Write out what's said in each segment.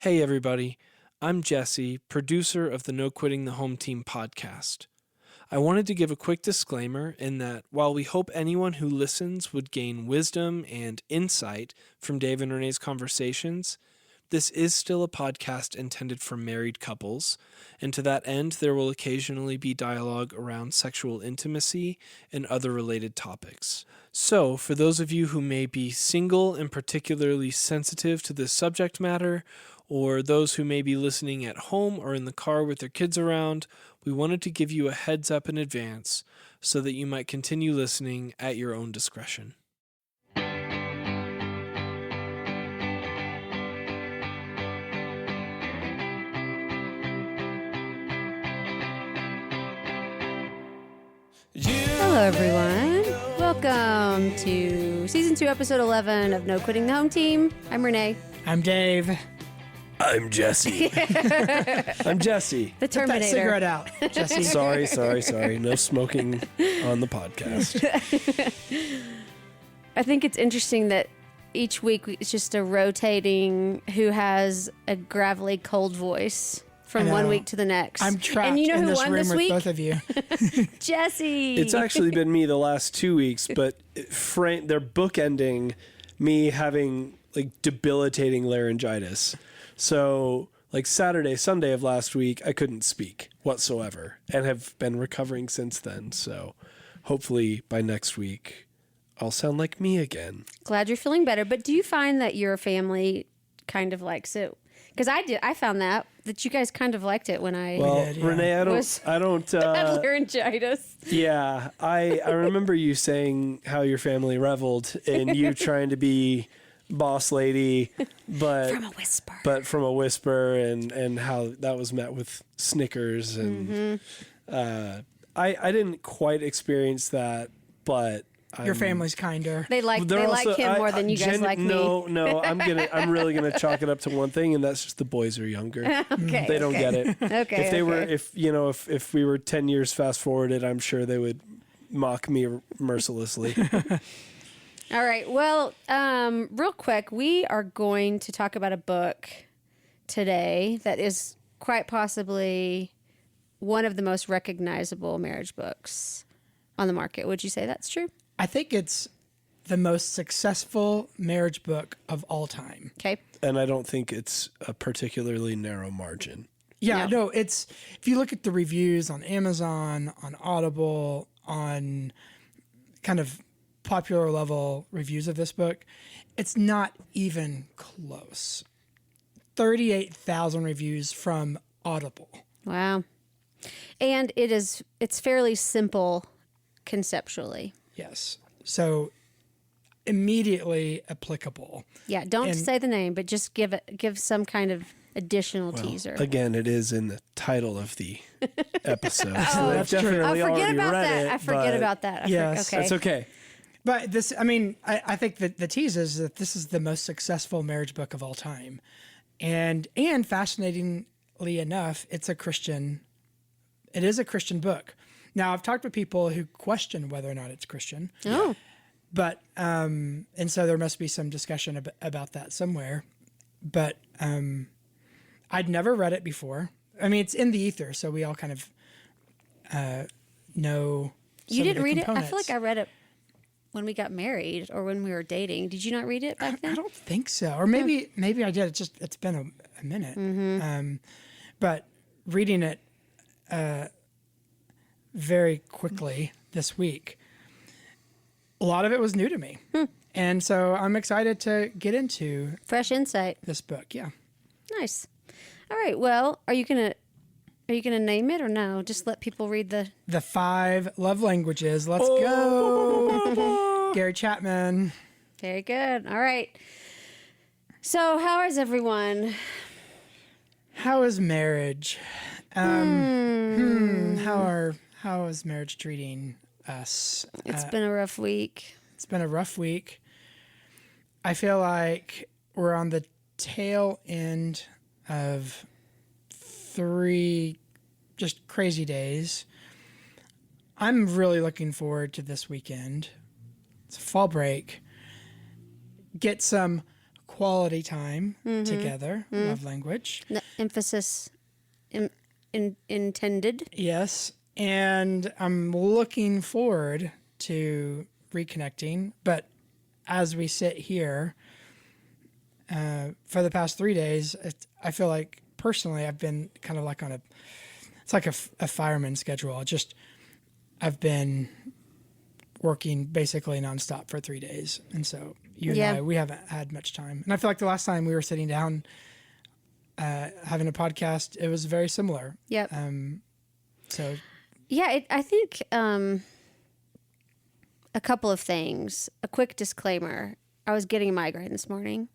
Hey everybody, I'm Jesse, producer of the No Quitting the Home Team podcast. I wanted to give a quick disclaimer in that while we hope anyone who listens would gain wisdom and insight from Dave and Renee's conversations, this is still a podcast intended for married couples, and to that end there will occasionally be dialogue around sexual intimacy and other related topics. So, for those of you who may be single and particularly sensitive to this subject matter, or those who may be listening at home or in the car with their kids around, we wanted to give you a heads up in advance so that you might continue listening at your own discretion. Hello, everyone. Welcome to Season 2, Episode 11 of No Quitting the Home Team. I'm Renee. I'm Dave. I'm Jesse. I'm Jesse. The Terminator. Put that cigarette out, Jesse. Sorry. No smoking on the podcast. I think it's interesting that each week it's just a rotating who has a gravelly, cold voice from one week to the next. I'm trapped and you know in who this won room this with week? both of you. Jesse. It's actually been me the last 2 weeks, but they're bookending me having like debilitating laryngitis. So like Saturday, Sunday of last week, I couldn't speak whatsoever and have been recovering since then. So hopefully by next week, I'll sound like me again. Glad you're feeling better. But do you find that your family kind of likes it? Because I did. I found that you guys kind of liked it when I Renee, I don't had laryngitis. Yeah, I remember you saying how your family reveled in you trying to be boss lady, but from a whisper, and how that was met with snickers, and I didn't quite experience that, but Your family's kinder. They like him more than you guys like me. No, I'm really gonna chalk it up to one thing, and that's just the boys are younger. Okay, They don't get it. Okay. If we were 10 years fast forwarded, I'm sure they would mock me mercilessly. All right. Well, real quick, we are going to talk about a book today that is quite possibly one of the most recognizable marriage books on the market. Would you say that's true? I think it's the most successful marriage book of all time. Okay. And I don't think it's a particularly narrow margin. Yeah, no, it's, if you look at the reviews on Amazon, on Audible, on kind of popular level reviews of this book, it's not even close. 38,000 reviews from Audible. Wow. And it's fairly simple conceptually. Yes. So immediately applicable. Yeah. Don't say the name, but just give some kind of additional teaser. Again, it is in the title of the episode. Oh, that's true. I forget about that. Yes. Okay. That's okay. But this, I think that the tease is that this is the most successful marriage book of all time. And fascinatingly enough, it is a Christian book. Now, I've talked with people who question whether or not it's Christian. Oh. But, and so there must be some discussion about that somewhere. But I'd never read it before. I mean, it's in the ether, so we all kind of know You didn't read components. it? I feel like I read it when we got married or when we were dating. Did you not read it back then? I don't think so. Or maybe I did. It's been a minute. Mm-hmm. But reading it very quickly this week, a lot of it was new to me. And so I'm excited to get into Fresh insight. this book. Yeah. Nice. All right. Well, are you gonna name it or no? Just let people read the 5 Love Languages. Let's go. Gary Chapman. Very good. All right. So how is everyone? How is marriage? How is marriage treating us? It's been a rough week. It's been a rough week. I feel like we're on the tail end of 3 just crazy days. I'm really looking forward to this weekend. It's fall break. Get some quality time together, love language. The emphasis intended. Yes. And I'm looking forward to reconnecting. But as we sit here, for the past 3 days, I feel like personally I've been kind of like it's like a fireman schedule. I've been working basically nonstop for 3 days. And so you and I, we haven't had much time. And I feel like the last time we were sitting down having a podcast, it was very similar. Yep. So yeah, I think a couple of things. A quick disclaimer. I was getting a migraine this morning,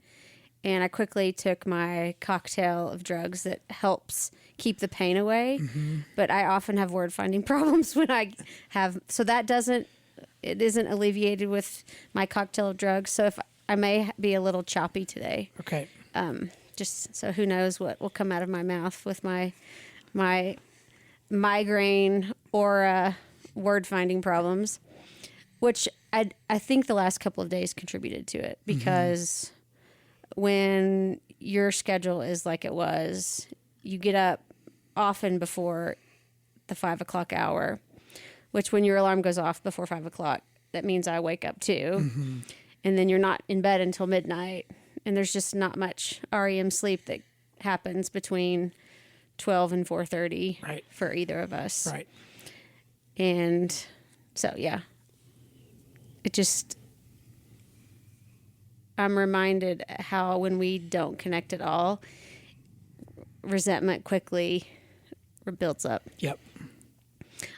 and I quickly took my cocktail of drugs that helps keep the pain away. But I often have word finding problems when I have, so it isn't alleviated with my cocktail of drugs. So if I may be a little choppy today. okay. Just so who knows what will come out of my mouth with my migraine or word finding problems, which I think the last couple of days contributed to it, because when your schedule is like it was, you get up often before the 5 o'clock hour, which when your alarm goes off before 5 o'clock, that means I wake up too. And then you're not in bed until midnight. And there's just not much REM sleep that happens between 12 and 4:30 for either of us. Right. And so, yeah, I'm reminded how when we don't connect at all, resentment quickly builds up. Yep.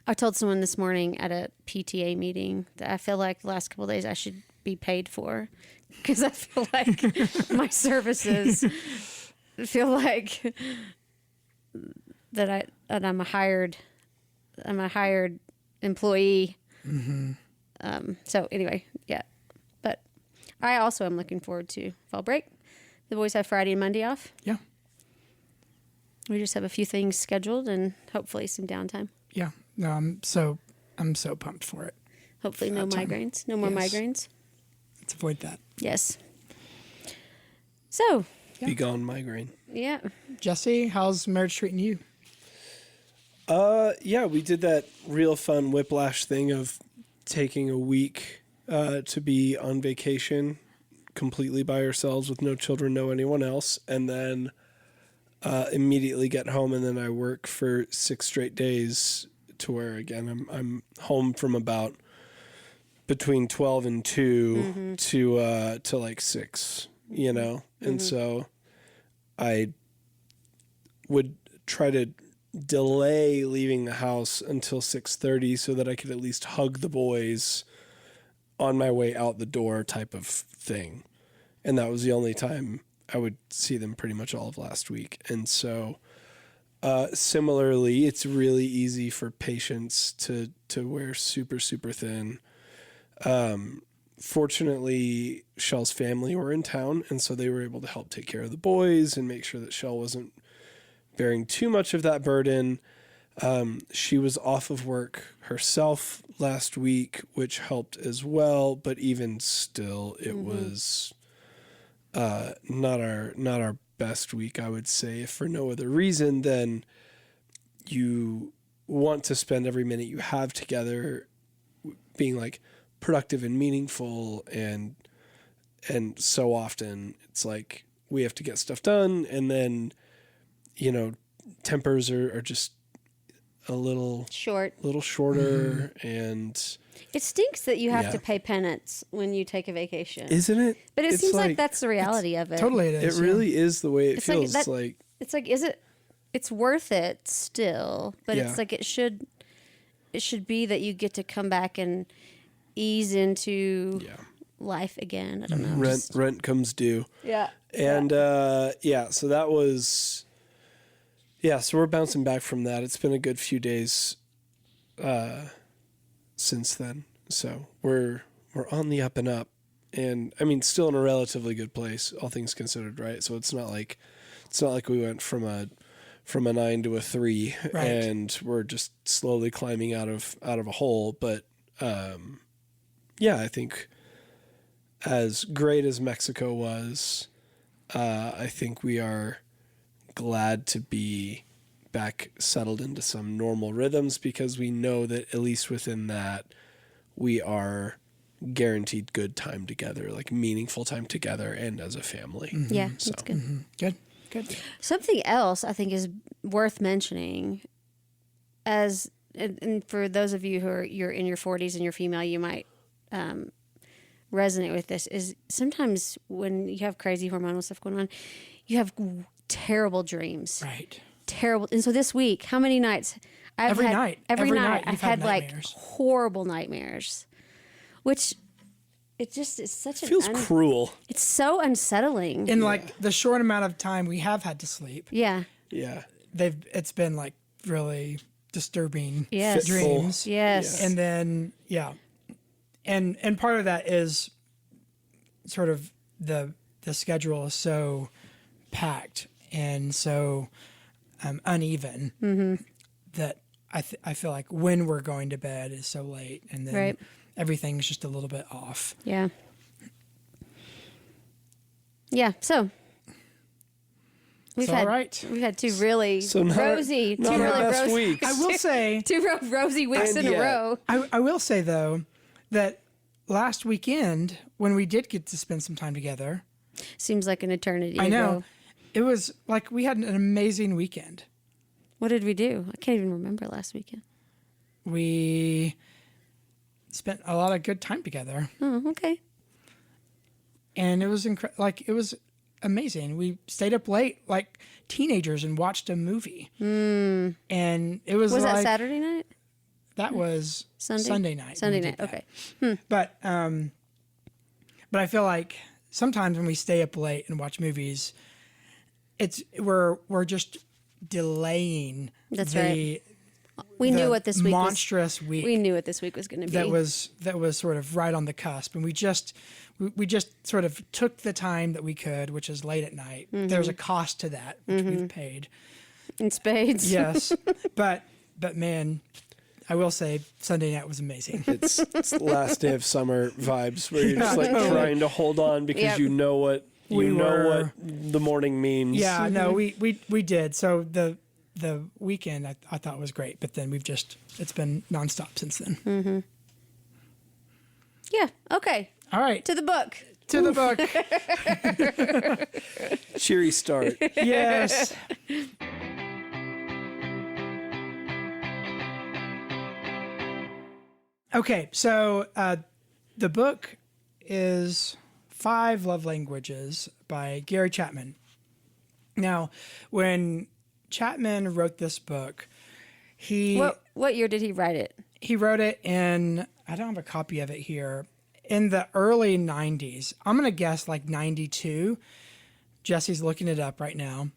I told someone this morning at a PTA meeting that I feel like the last couple of days I should be paid for, because I feel like my services feel like that I'm a hired employee. So anyway, yeah. But I also am looking forward to fall break. The boys have Friday and Monday off. Yeah. We just have a few things scheduled and hopefully some downtime. Yeah. No, I'm so pumped for it. Hopefully no migraines. No more migraines. Let's avoid that. Yes. So. Be gone, migraine. Yeah. Jesse, how's marriage treating you? Yeah, we did that real fun whiplash thing of taking a week to be on vacation completely by ourselves with no children, no anyone else, and then immediately get home, and then I work for 6 straight days to where, again, I'm home from about between 12 and 2 to like 6, you know? And so I would try to delay leaving the house until 6:30 so that I could at least hug the boys on my way out the door type of thing. And that was the only time I would see them pretty much all of last week. And so similarly, it's really easy for patients to wear super, super thin. Fortunately, Shell's family were in town, and so they were able to help take care of the boys and make sure that Shell wasn't bearing too much of that burden. She was off of work herself last week, which helped as well. But even still, it was not our best week, I would say, if for no other reason than you want to spend every minute you have together being like productive and meaningful, and so often it's like we have to get stuff done, and then tempers are just a little shorter, and it stinks that you have to pay penance when you take a vacation, isn't it? But it seems like that's the reality of it. Totally, it is. It really is the way it it's feels. It's worth it still, but it's like it should be that you get to come back and ease into life again. I don't know. Rent comes due. Yeah. And so that was so we're bouncing back from that. It's been a good few days since then. So we're on the up and up, and I mean still in a relatively good place, all things considered, right? So it's not like we went from a 9 to a 3, right, and we're just slowly climbing out of a hole. But I think as great as Mexico was, I think we are glad to be back settled into some normal rhythms because we know that at least within that we are guaranteed good time together, like meaningful time together and as a family. Yeah, that's good. Good. Something else I think is worth mentioning, and for those of you you're in your 40s and you're female, you might resonate with this, is sometimes when you have crazy hormonal stuff going on, you have terrible dreams. Right. Terrible. And so this week, how many nights? Every night I've you've had had like nightmares. horrible nightmares, which it just is such It feels cruel. It's so unsettling. In like the short amount of time we have had to sleep, Yeah. Yeah. it's been like really disturbing Yes. dreams. Yes. And then and part of that is sort of the schedule is so packed and so uneven that I feel like when we're going to bed is so late, and then Right. everything's just a little bit off. Yeah. Yeah. So we've All right. we've had two really not our rosy best rosy weeks. I will say two rosy weeks And in yet- a row. I will say though that last weekend when we did get to spend some time together, Seems like an eternity I know ago. it was like we had an amazing weekend. What did we do? I can't even remember last weekend. We spent a lot of good time together, Oh, okay. and it was it was amazing. We stayed up late like teenagers and watched a movie, and it was Was like that Saturday night? that was Sunday? Sunday night. Sunday when we night. did that. Okay. But I feel like sometimes when we stay up late and watch movies, we're just delaying That's the, right. We the knew what this week monstrous was. week We knew what this week was going to be. that was sort of right on the cusp, and we just sort of took the time that we could, which is late at night. There's a cost to that, which we've paid. in spades. Yes, but man, I will say Sunday night was amazing. It's last day of summer vibes where you're just like Yeah. trying to hold on because Yep. you know what We know were- what the morning means. Yeah, no, we did. So the weekend I thought was great, but then it's been nonstop since then. Yeah. Okay. All right, To the book. to the book. Cheery start. Yes. Okay, so the book is 5 Love Languages by Gary Chapman. Now, when Chapman wrote this book, he What year did he write it? wrote it in, I don't have a copy of it here, in the early 90s. I'm going to guess like 92. Jesse's looking it up right now.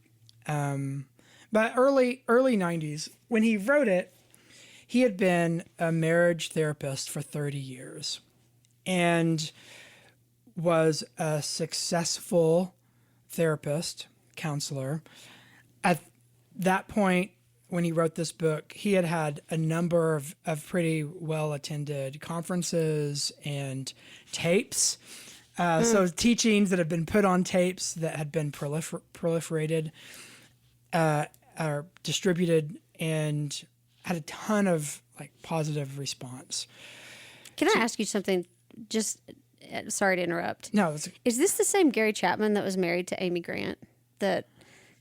But early 90s, when he wrote it, he had been a marriage therapist for 30 years and was a successful therapist, counselor. At that point, when he wrote this book, he had had a number of pretty well-attended conferences and tapes. So teachings that have been put on tapes that had been proliferated, are distributed, and had a ton of like positive response. Can I ask you something? Just sorry to interrupt. No, Is this the same Gary Chapman that was married to Amy Grant, the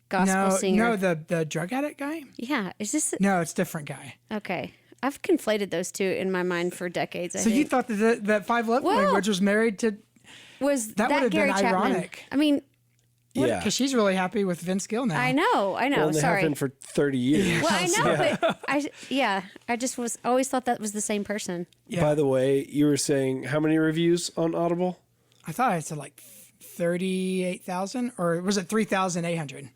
gospel singer? no, the drug addict guy. Yeah. Is this No, it's a different guy. okay? I've conflated those two in my mind for decades. I So think. you thought that 5 Love Well- Language was married to? was that would have Gary been Chapman? ironic. I mean, Yeah. Because she's really happy with Vince Gill now. I know. Well, they Sorry. have been for 30 years. Well, I know, but I just always thought that was the same person. Yeah. By the way, you were saying how many reviews on Audible? I thought I said like 38,000, or was it 3,800?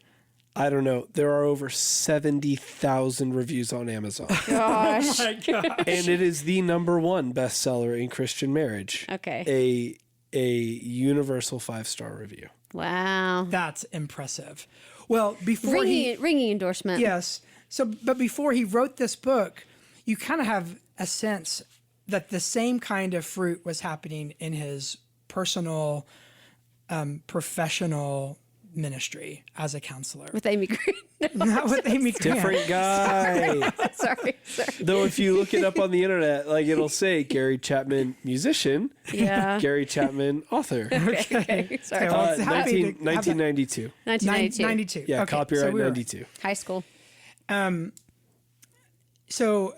I don't know. There are over 70,000 reviews on Amazon. Gosh. And it is the #1 bestseller in Christian marriage. Okay. A universal 5-star review. Wow. That's impressive. Well, before Ringing endorsement. Yes. So, but before he wrote this book, you kind of have a sense that the same kind of fruit was happening in his personal, professional ministry as a counselor. With Amy Grant. No, Not with Amy Grant. Different guy. sorry. Though if you look it up on the internet, like it'll say Gary Chapman, musician, Yeah. Gary Chapman, author. Okay. Sorry. Okay, well, it's happy to have that. 1992. 1992. 92. Yeah, Okay, copyright so we were- 92. High school. So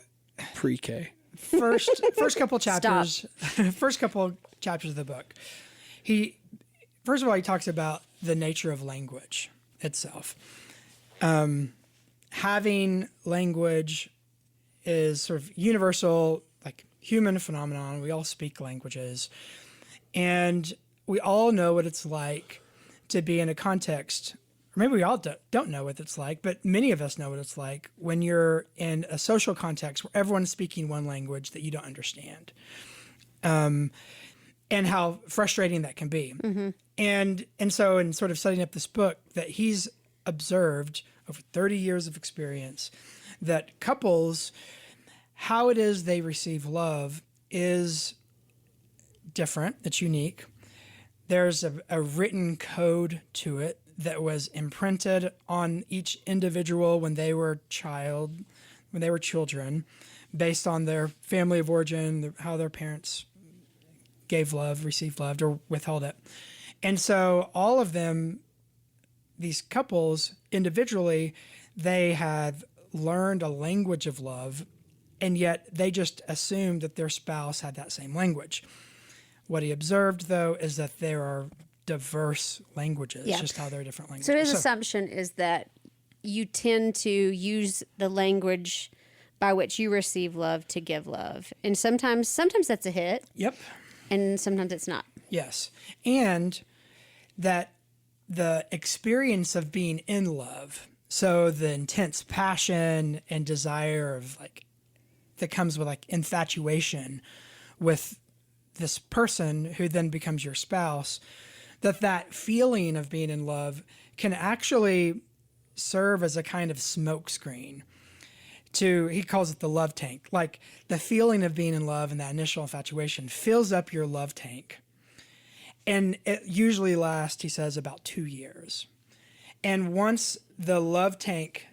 Pre-K. first couple chapters, first couple chapters of the book, first of all he talks about the nature of language itself. Having language is sort of universal, like human phenomenon. We all speak languages, and we all know what it's like to be in a context. Or maybe we all don't know what it's like, but many of us know what it's like when you're in a social context where everyone's speaking one language that you don't understand, and how frustrating that can be. Mm-hmm. And so in sort of setting up this book, that he's observed over 30 years of experience that couples, how it is they receive love is different. It's unique. There's a written code to it that was imprinted on each individual when they were children, based on their family of origin, how their parents gave love, received love, or withheld it. And so all of them, these couples individually, they had learned a language of love, and yet they just assumed that their spouse had that same language. What he observed, though, is that there are diverse languages, just how they're different languages. So his assumption is that you tend to use the language by which you receive love to give love. And sometimes that's a hit. Yep. And sometimes it's not. Yes. And that the experience of being in love, so the intense passion and desire of like that comes with like infatuation with this person who then becomes your spouse, that feeling of being in love can actually serve as a kind of smokescreen to, he calls it the love tank. Like the feeling of being in love and that initial infatuation fills up your love tank. And it usually lasts, he says, about 2 years. And once the love tank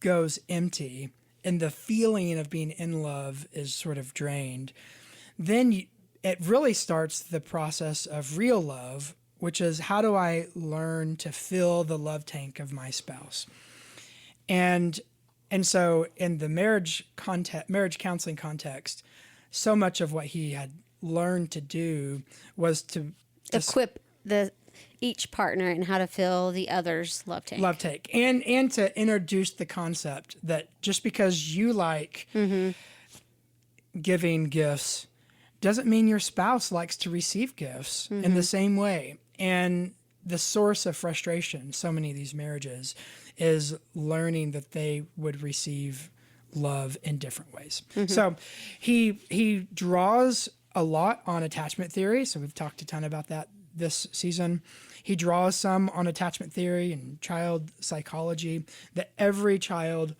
goes empty and the feeling of being in love is sort of drained, then it really starts the process of real love, which is, how do I learn to fill the love tank of my spouse? And so in the marriage counseling context, so much of what he had learned to do was to equip each partner in how to fill the other's love tank. And to introduce the concept that just because you like giving gifts doesn't mean your spouse likes to receive gifts in the same way. And the source of frustration, so many of these marriages, is learning that they would receive love in different ways. So he draws a lot on attachment theory. So we've talked a ton about that this season. He draws some on attachment theory and child psychology, that every child,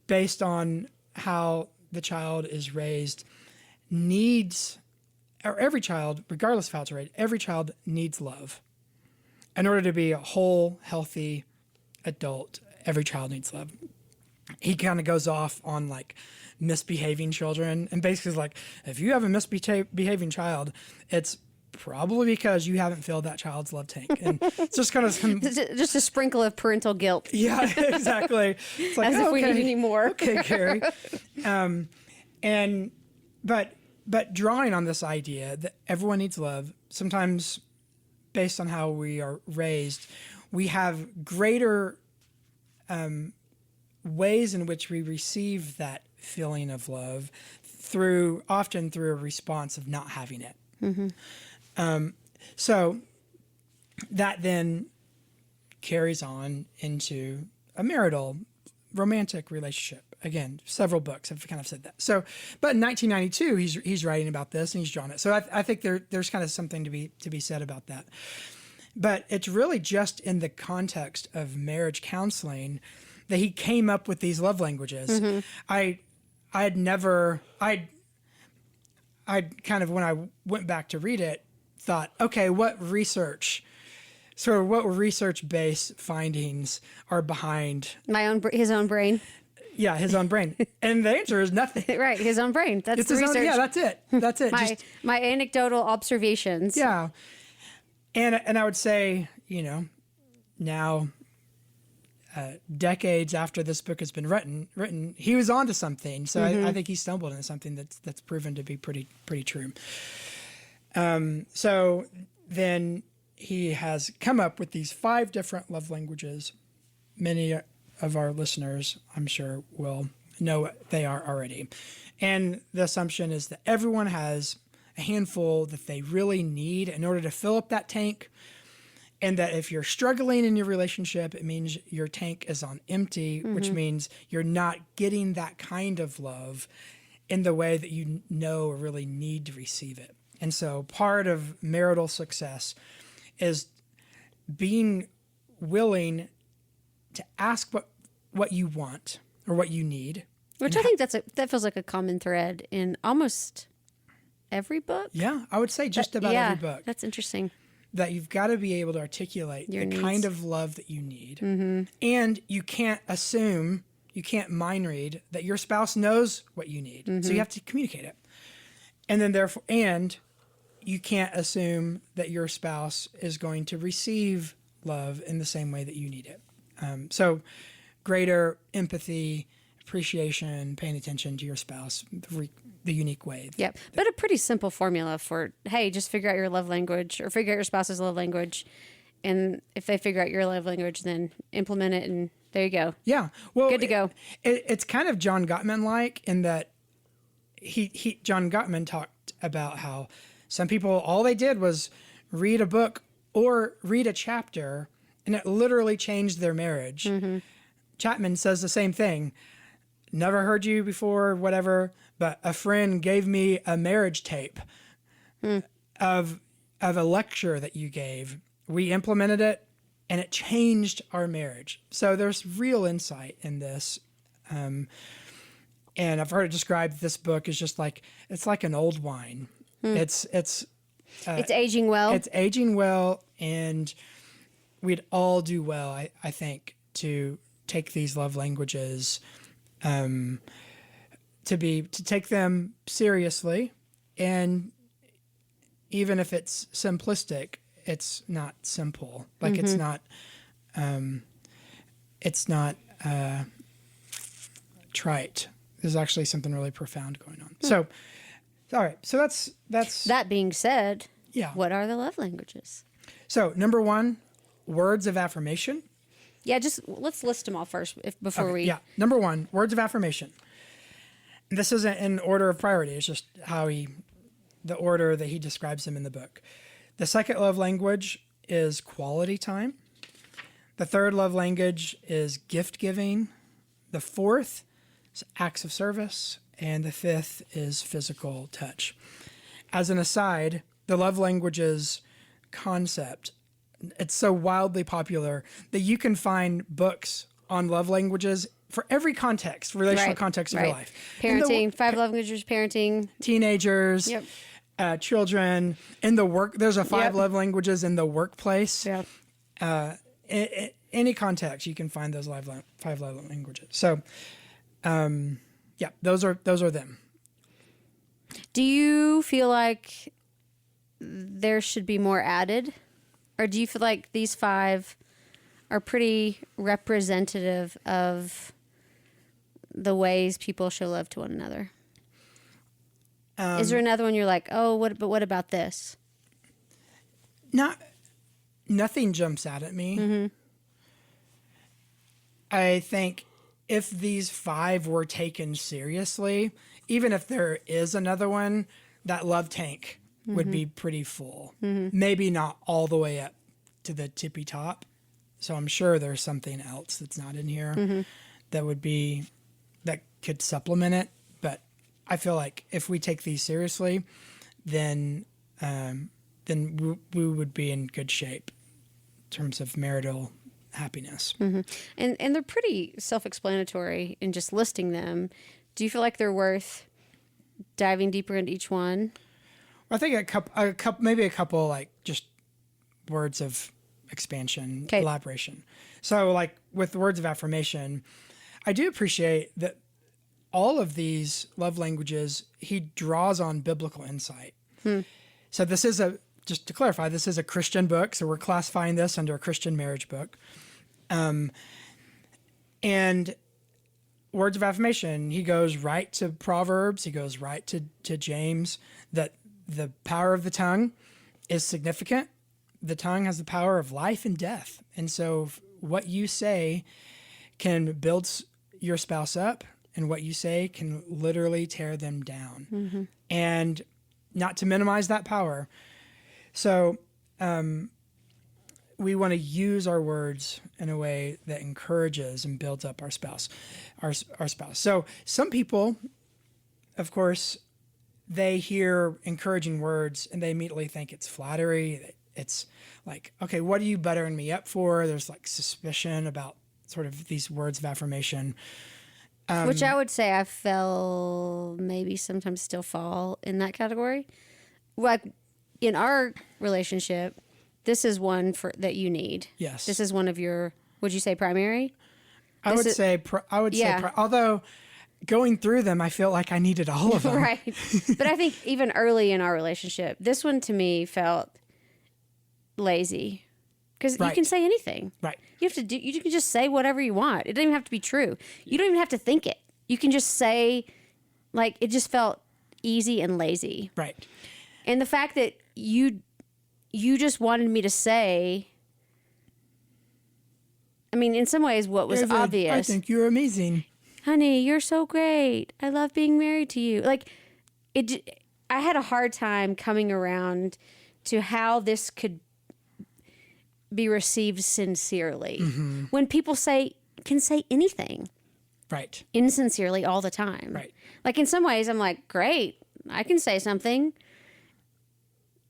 based on how the child is raised, needs, or every child, regardless of how it's raised, every child needs love. In order to be a whole, healthy adult, every child needs love. He kind of goes off on like misbehaving children, and basically is like, if you have a misbehaving child, it's probably because you haven't filled that child's love tank. And it's just kind of just a sprinkle of parental guilt. Yeah, exactly. It's like, as if we need any more. Okay, Gary. But drawing on this idea that everyone needs love, sometimes based on how we are raised, we have greater ways in which we receive that feeling of love often through a response of not having it. So that then carries on into a marital, romantic relationship. Again, several books have kind of said that. So, but in 1992, he's writing about this and he's drawn it. So I think there's kind of something to be said about that. But it's really just in the context of marriage counseling that he came up with these love languages. I'd kind of, when I went back to read it, thought, okay, what research sort of what research-based findings are behind, His own brain. yeah, his own brain. And the answer is nothing. Right, his own brain. That's It's the his research. own, yeah, that's it. That's it. My anecdotal observations. Yeah. And I would say, now decades after this book has been written, he was onto something. So I think he stumbled into something that's proven to be pretty true. So then he has come up with these 5 different love languages. Many of our listeners, I'm sure, will know what they are already. And the assumption is that everyone has a handful that they really need in order to fill up that tank. And that if you're struggling in your relationship, it means your tank is on empty, which means you're not getting that kind of love in the way that you know or really need to receive it. And so part of marital success is being willing to ask what you want or what you need. Which I think that feels like a common thread in almost every book. Yeah, I would say just about every book. That's interesting. That you've got to be able to articulate Your the needs. kind of love that you need. And you can't assume, you can't mind read that your spouse knows what you need. So you have to communicate it. And then therefore, and you can't assume that your spouse is going to receive love in the same way that you need it. So greater empathy, appreciation, paying attention to your spouse, the unique way. Yep. But a pretty simple formula for, hey, just figure out your love language or figure out your spouse's love language. And if they figure out your love language, then implement it. And there you go. Yeah. Well, Good to go. It's kind of John Gottman-like in that John Gottman talked about how some people, all they did was read a book or read a chapter and it literally changed their marriage. Chapman says the same thing. Never heard you before, whatever, but a friend gave me a marriage tape of a lecture that you gave. We implemented it, and it changed our marriage. So there's real insight in this. And I've heard it described, this book is just like, it's like an old wine. It's aging well. It's aging well, and we'd all do well, I think, to take these love languages, to take them seriously, and even if it's simplistic, it's not simple. Like it's not trite. There's actually something really profound going on. So, all right. So that's That being said, yeah. what are the love languages? So number 1, words of affirmation. Yeah, just let's list them all first before we. Yeah. Number 1, words of affirmation. And this isn't in order of priority. It's just the order that he describes them in the book. The second love language is quality time. The third love language is gift giving. The fourth is acts of service. And the fifth is physical touch. As an aside, the love languages concept, it's so wildly popular that you can find books on love languages for every context, relational context of your life. Parenting, 5 love languages, parenting. Teenagers, children, in the work. There's a 5 love languages in the workplace. Yeah. Any context, you can find those 5 love languages. So, those are them. Do you feel like there should be more added? Or do you feel like these 5 are pretty representative of the ways people show love to one another? Is there another one you're like, oh, what about this? Nothing jumps out at me. I think if these 5 were taken seriously, even if there is another one, that love tank would be pretty full. Maybe not all the way up to the tippy top. So I'm sure there's something else that's not in here that could supplement it. But I feel like if we take these seriously, then we would be in good shape in terms of marital happiness. And they're pretty self-explanatory in just listing them. Do you feel like they're worth diving deeper into each one? I think a couple, maybe a couple like just words of expansion, Okay. elaboration. So like with words of affirmation, I do appreciate that all of these love languages, he draws on biblical insight. So this is just to clarify, this is a Christian book. So we're classifying this under a Christian marriage book. And words of affirmation, he goes right to Proverbs, he goes right to James, that the power of the tongue is significant. The tongue has the power of life and death. And so what you say can build your spouse up, and what you say can literally tear them down. And not to minimize that power. So we want to use our words in a way that encourages and builds up our spouse, our spouse. So some people, of course, they hear encouraging words and they immediately think it's flattery. It's like, okay, what are you buttering me up for? There's like suspicion about sort of these words of affirmation. Which I would say I fell, maybe sometimes still fall in that category. Like in our relationship, this is one that you need. Yes. This is one of your, would you say primary? I would say, although going through them, I feel like I needed all of them. Right. But I think even early in our relationship, this one to me felt lazy. Because you can say anything. Right. You can just say whatever you want. It doesn't even have to be true. You don't even have to think it. You can just say, like, it just felt easy and lazy. Right. And the fact that you just wanted me to say, I mean, in some ways, what was David, obvious. I think you're amazing. Honey, you're so great. I love being married to you. Like, I had a hard time coming around to how this could be received sincerely. When people can say anything. Right. Insincerely all the time. Right. Like in some ways I'm like, great, I can say something.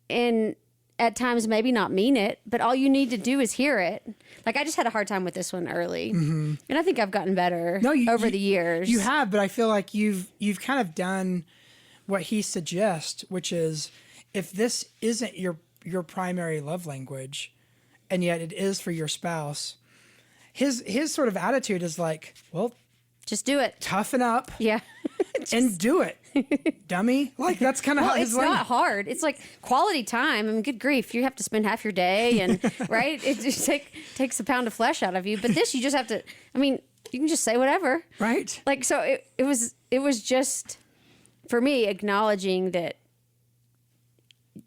And at times maybe not mean it, but all you need to do is hear it. Like I just had a hard time with this one early. And I think I've gotten better over the years. You have, but I feel like you've kind of done what he suggests, which is if this isn't your primary love language, and yet it is for your spouse, his sort of attitude is like, well, just do it. Toughen up. Yeah. And do it, dummy. Like that's kind of how it's not hard. It's like quality time. I mean, good grief, you have to spend half your day, and right, it just takes a pound of flesh out of you. But this, you just have to. I mean, you can just say whatever. Right. Like so, it was just for me acknowledging that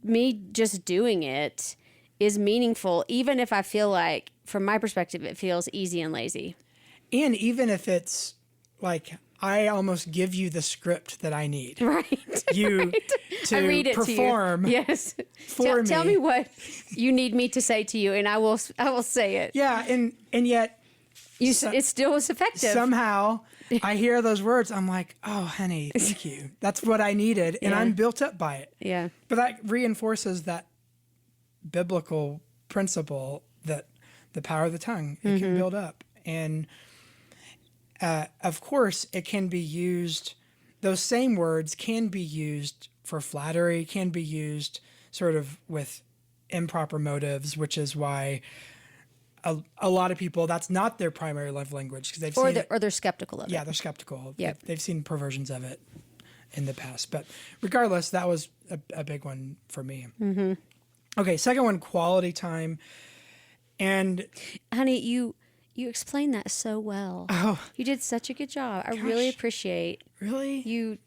me just doing it is meaningful, even if I feel like, from my perspective, it feels easy and lazy. And even if it's like, I almost give you the script that I need. Right. You to I read it perform. To you. Yes. For me. Tell me what you need me to say to you, and I will say it. Yeah, and yet it still was effective. Somehow I hear those words. I'm like, oh, honey, thank you. That's what I needed, and I'm built up by it. Yeah. But that reinforces that biblical principle that the power of the tongue, it can build up. And of course, it can be used, those same words can be used for flattery, can be used sort of with improper motives, which is why a lot of people, that's not their primary love language because they've seen or they're skeptical of it. Yeah, they're skeptical. Yep. They've seen perversions of it in the past. But regardless, that was a big one for me. Mm-hmm. Okay, second one, quality time. And honey, you explained that so well. Oh, you did such a good job. I really appreciate you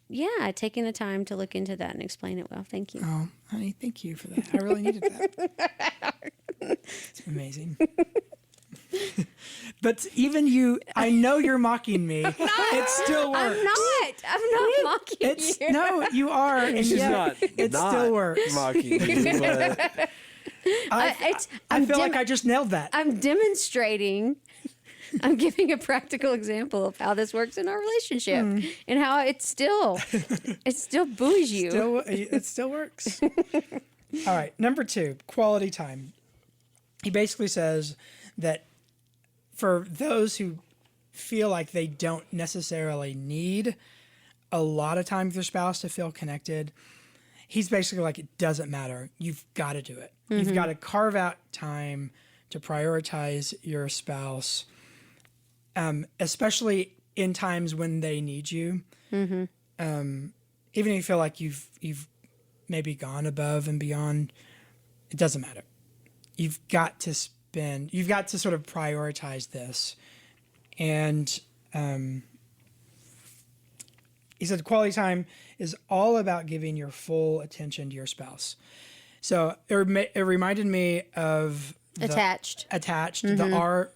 taking the time to look into that and explain it well. Thank you. Oh, honey, thank you for that. I really needed that. It's amazing. But even you, I know you're mocking me. It still works. I'm not mocking you. No, you are. And She's not. It not still works. Mocking you, but I feel like I just nailed that. I'm demonstrating. I'm giving a practical example of how this works in our relationship and how it still buoys you. It still works. All right. Number 2, quality time. He basically says that for those who feel like they don't necessarily need a lot of time with their spouse to feel connected, he's basically like, it doesn't matter. You've got to do it. You've got to carve out time to prioritize your spouse, especially in times when they need you. Mm-hmm. Even if you feel like you've maybe gone above and beyond, it doesn't matter. You've got to sort of prioritize this. And he said quality time is all about giving your full attention to your spouse. So it reminded me of Attached. The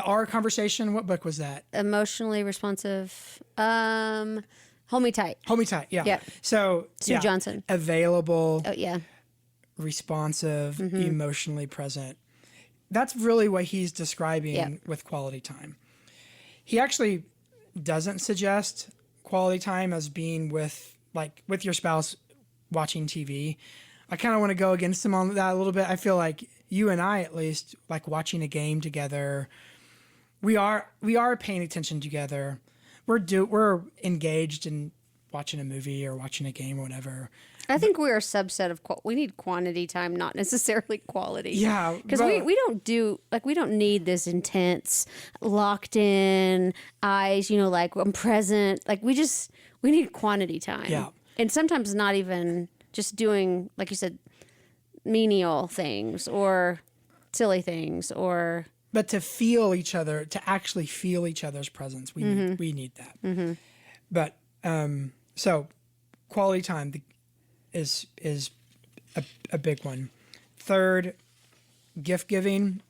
R conversation. What book was that? Emotionally responsive. Hold Me Tight. Hold Me Tight. Yeah. Yep. So Sue Johnson. Available. Oh yeah. Responsive, emotionally present. That's really what he's describing Yep. with quality time. He actually doesn't suggest quality time as being with your spouse watching TV. I kind of want to go against him on that a little bit. I feel like you and I, at least, like watching a game together, we are paying attention together. We're engaged in watching a movie or watching a game or whatever. I think we're a subset of we need quantity time, not necessarily quality. Yeah, because we don't need this intense, locked in eyes. Like I'm present. Like we need quantity time. Yeah, and sometimes not even just doing, like you said, menial things or silly things But to feel each other, to actually feel each other's presence, we need that. Mm-hmm. But so quality time is a big one. Third, gift giving.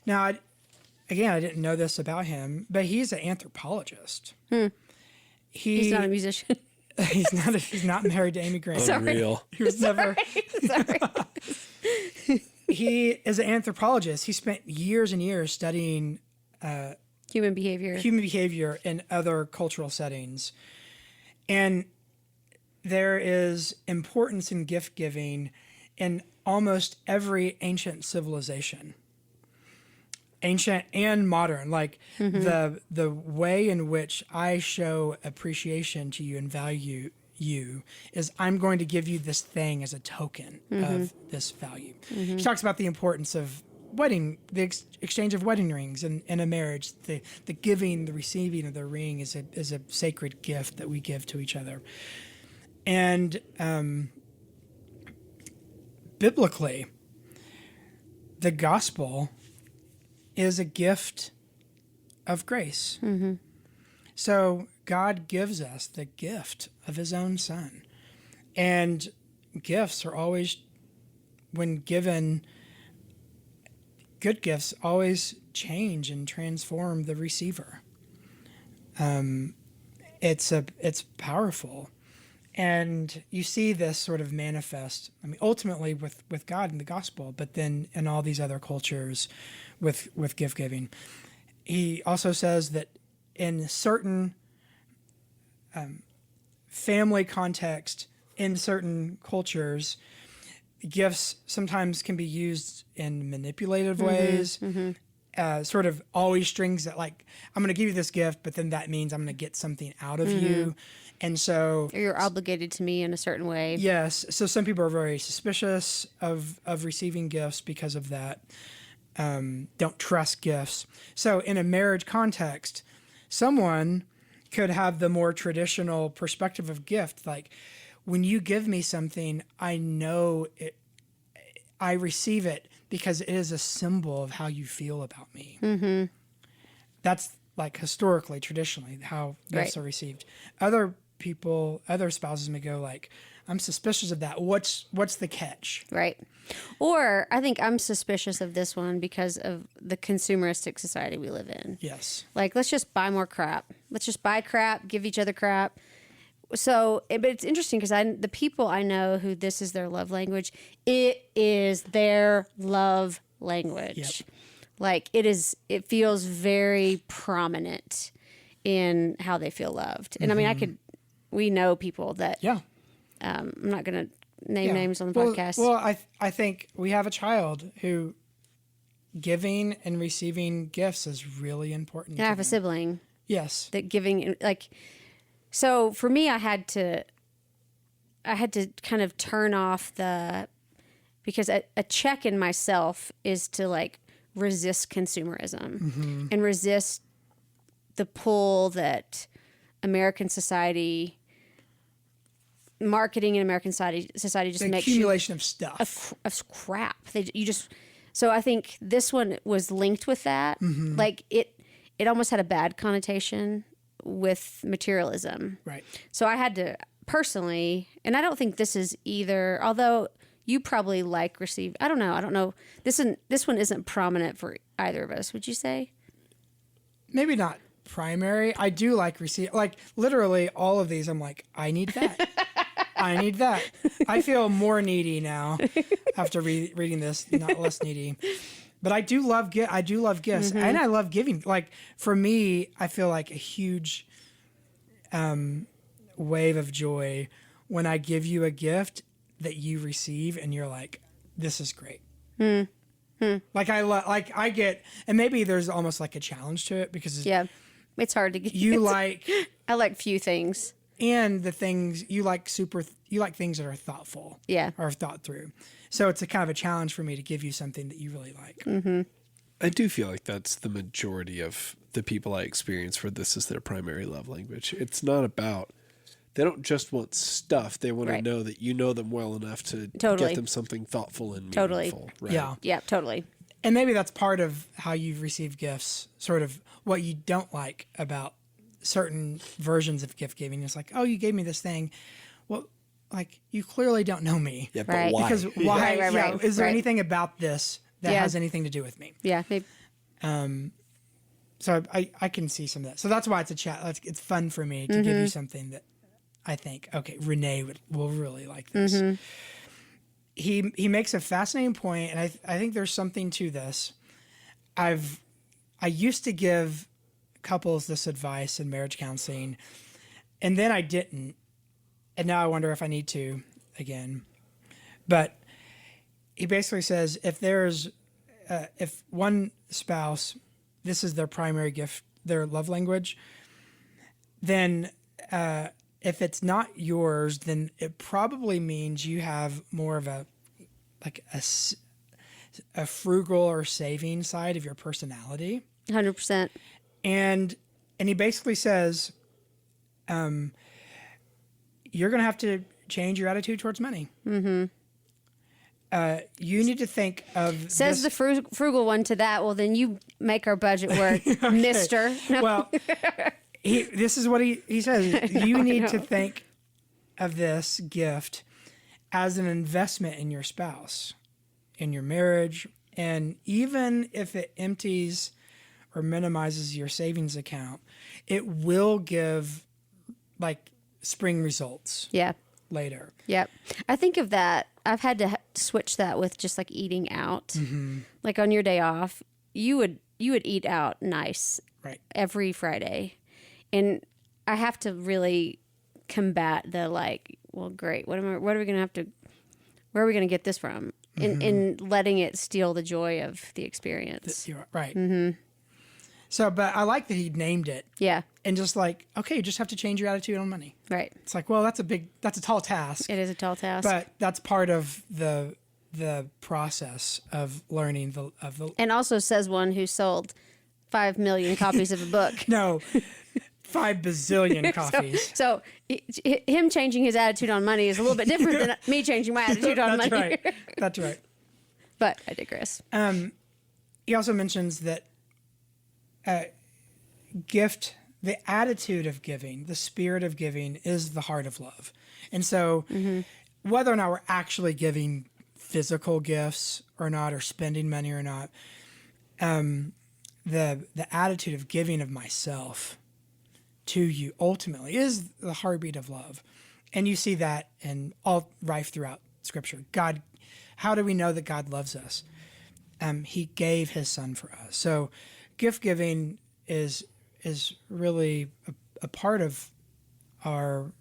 Now, I didn't know this about him, but he's an anthropologist. He's not a musician. He's not married to Amy Grant. Unreal. He was never. Sorry. He is an anthropologist. He spent years and years studying Human behavior in other cultural settings. And there is importance in gift giving in almost every ancient civilization. Ancient and modern, like the way in which I show appreciation to you and value you is I'm going to give you this thing as a token of this value. She talks about the importance of the exchange of wedding rings in a marriage. The giving, the receiving of the ring is a sacred gift that we give to each other. And biblically, the gospel is a gift of grace. Mm-hmm. So God gives us the gift of his own son. And gifts are always, when given, good gifts always change and transform the receiver. It's powerful. And you see this sort of manifest, ultimately with God in the gospel, but then in all these other cultures with gift giving. He also says that in certain family context, in certain cultures, gifts sometimes can be used in manipulative ways, sort of always strings that, like, I'm going to give you this gift, but then that means I'm going to get something out of you. And so... Or you're obligated to me in a certain way. Yes. So some people are very suspicious of receiving gifts because of that. Don't trust gifts. So in a marriage context, someone could have the more traditional perspective of gift. Like, when you give me something, I know it, I receive it because it is a symbol of how you feel about me. Mm-hmm. That's like historically, traditionally, how gifts are received. Other spouses may go like, I'm suspicious of that. What's the catch? Right. Or I think I'm suspicious of this one because of the consumeristic society we live in. Yes. Like, let's just buy more crap. Let's just buy crap, give each other crap. So, but it's interesting because the people I know who this is their love language, it is their love language. Yep. Like, it feels very prominent in how they feel loved. And I mean, we know people that, I'm not going to name names on the podcast. Well, I think we have a child who giving and receiving gifts is really important. And I have a sibling. Yes. That giving, like, so for me, I had to kind of turn off the because a check in myself is to like resist consumerism and resist the pull that American society, marketing in American society just The makes you accumulation of stuff. of crap. So I think this one was linked with that. Like it almost had a bad connotation with materialism. Right. So I had to personally, and I don't think this is either, although you probably like receive, I don't know. This one isn't prominent for either of us, would you say? Maybe not primary. I do like receive, like literally all of these. I'm like, I need that. I need that. I feel more needy now after reading this, not less needy. But I do love gifts, and I love giving. Like for me, I feel like a huge wave of joy when I give you a gift that you receive, and you're like, "This is great." Like I get, and maybe there's almost like a challenge to it because It's hard to get. you like, I like few things. and the things you like you like things that are thoughtful, or thought through. So it's a kind of a challenge for me to give you something that you really like. I do feel like that's the majority of the people I experience where this is their primary love language. It's not about, they don't just want stuff. They want to know that you know them well enough to get them something thoughtful and meaningful. Right? Yeah, totally. And maybe that's part of how you've received gifts, sort of what you don't like about certain versions of gift giving. It's like, oh, you gave me this thing. Well, like, you clearly don't know me. Yeah, but why? Because why? Right. Is there anything about this that has anything to do with me? Yeah. Maybe. So I can see some of that. So that's why it's a chat. It's fun for me to give you something that I think, okay, Renee will really like this. He makes a fascinating point, and I think there's something to this. I used to give couples this advice in marriage counseling, and then I didn't, and now I wonder if I need to again. But he basically says if one spouse, this is their primary gift, their love language, then if it's not yours, then it probably means you have more of a frugal or saving side of your personality. 100%. And he basically says, you're going to have to change your attitude towards money. You need to think of Says the frugal one to that. Well, then you make our budget work, mister. No. Well, this is what he says. You need to think of this gift as an investment in your spouse, in your marriage, and even if it empties or minimizes your savings account, it will give like spring results. Yeah. Later. Yep. I think of that. I've had to switch that with just like eating out. Like on your day off, you would eat out nice every Friday. And I have to really combat the like, well, great. What are we going to have to, where are we going to get this from? In letting it steal the joy of the experience. Right. So, but I like that he named it. Yeah. And just like, okay, you just have to change your attitude on money. Right. It's like, well, that's a tall task. It is a tall task. But that's part of the process of learning and also says one who sold 5 million copies of a book. No, 5 bazillion copies. So him changing his attitude on money is a little bit different than me changing my attitude on money. Right. That's right. But I digress. He also mentions that the attitude of giving, the spirit of giving is the heart of love. And so whether or not we're actually giving physical gifts or not, or spending money or not, the attitude of giving of myself to you ultimately is the heartbeat of love. And you see that in all rife throughout Scripture. God, how do we know that God loves us? He gave his son for us. So gift giving is really a part of our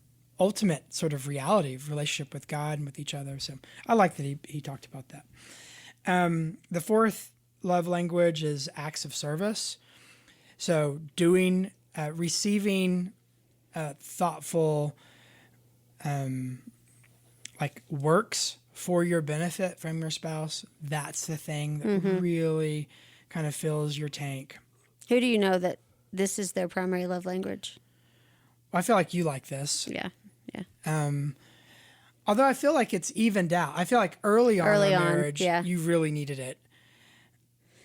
ultimate sort of reality of relationship with God and with each other. So I like that he talked about that. The fourth love language is acts of service. So receiving thoughtful like works for your benefit from your spouse, that's the thing that really kind of fills your tank. Who do you know that this is their primary love language? I feel like you like this. Yeah. Yeah. Although I feel like it's evened out. I feel like early on in marriage, yeah. you really needed it.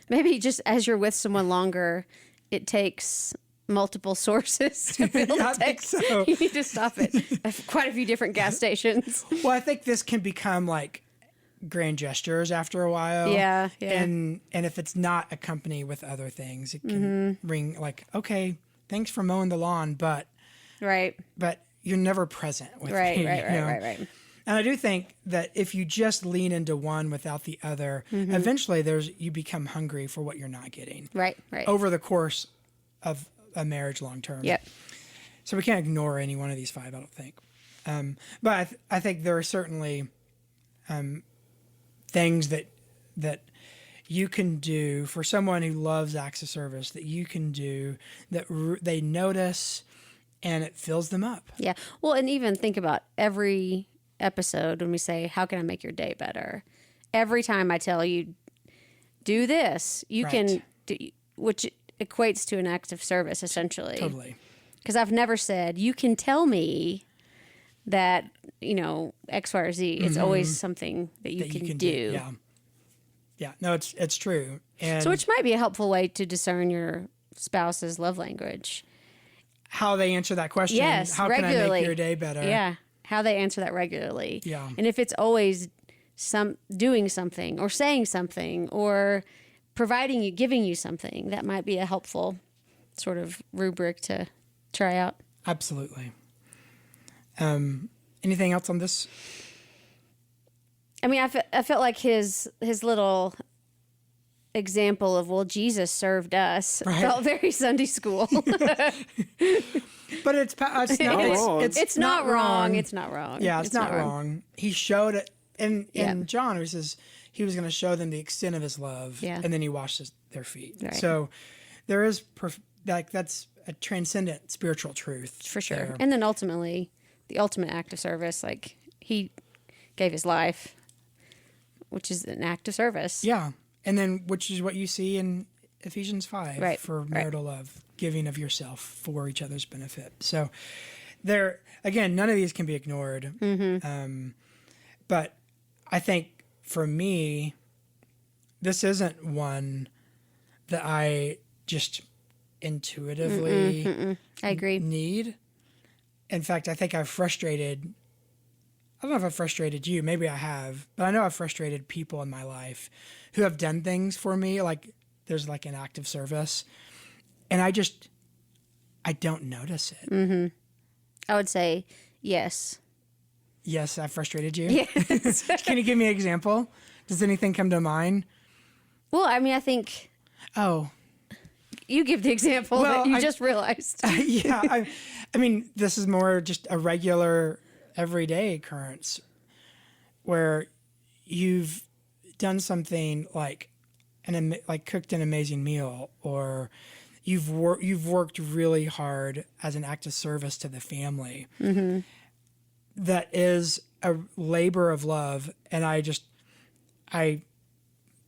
Maybe just as you're with someone longer, it takes multiple sources to fill the I think tank. so. You need to stop it at quite a few different gas stations. Well, I think this can become like grand gestures after a while. Yeah. And if it's not accompanied with other things, it can ring like, okay, thanks for mowing the lawn, but Right. you're never present with Right. me. Right. And I do think that if you just lean into one without the other, eventually you become hungry for what you're not getting. Right. Over the course of a marriage long term. Yep. So we can't ignore any one of these five, I don't think. But I think there are certainly things that you can do for someone who loves acts of service that you can do that they notice and it fills them up. Yeah. Well, and even think about every episode when we say, how can I make your day better? Every time I tell you, do this, you can do, which equates to an act of service, essentially. Totally. Because I've never said, you can tell me that, X, Y, or Z. It's always something that you can do. Yeah. Yeah. No, it's true. And So which might be a helpful way to discern your spouse's love language. how they answer that question. Yes, How regularly. can I make your day better? Yeah. How they answer that regularly. Yeah. And if it's always doing something or saying something or giving you something, that might be a helpful sort of rubric to try out. Absolutely. Anything else on this? I mean, I felt like his little example of, well, Jesus served us felt very Sunday school. But it's not wrong. It's not wrong. It's not wrong. Yeah, it's not wrong. He showed it in John, he says he was going to show them the extent of his love, and then he washed their feet. Right. So there is that's a transcendent spiritual truth For sure. there. And then ultimately, the ultimate act of service, like he gave his life, which is an act of service. Yeah, and then which is what you see in Ephesians 5 Right, for marital love, giving of yourself for each other's benefit. So there, again, none of these can be ignored. But I think for me, this isn't one that I just intuitively I agree. need. In fact, I think I don't know if I've frustrated you. Maybe I have, but I know I've frustrated people in my life who have done things for me. Like there's like an act of service, and I don't notice it. I would say yes. Yes, I frustrated you. Yes. Can you give me an example? Does anything come to mind? Well, I mean, I think Oh, you give the example Well, that you just realized. yeah. I mean, this is more just a regular, everyday occurrence where you've done something like cooked an amazing meal, or you've worked really hard as an act of service to the family. That is a labor of love, and I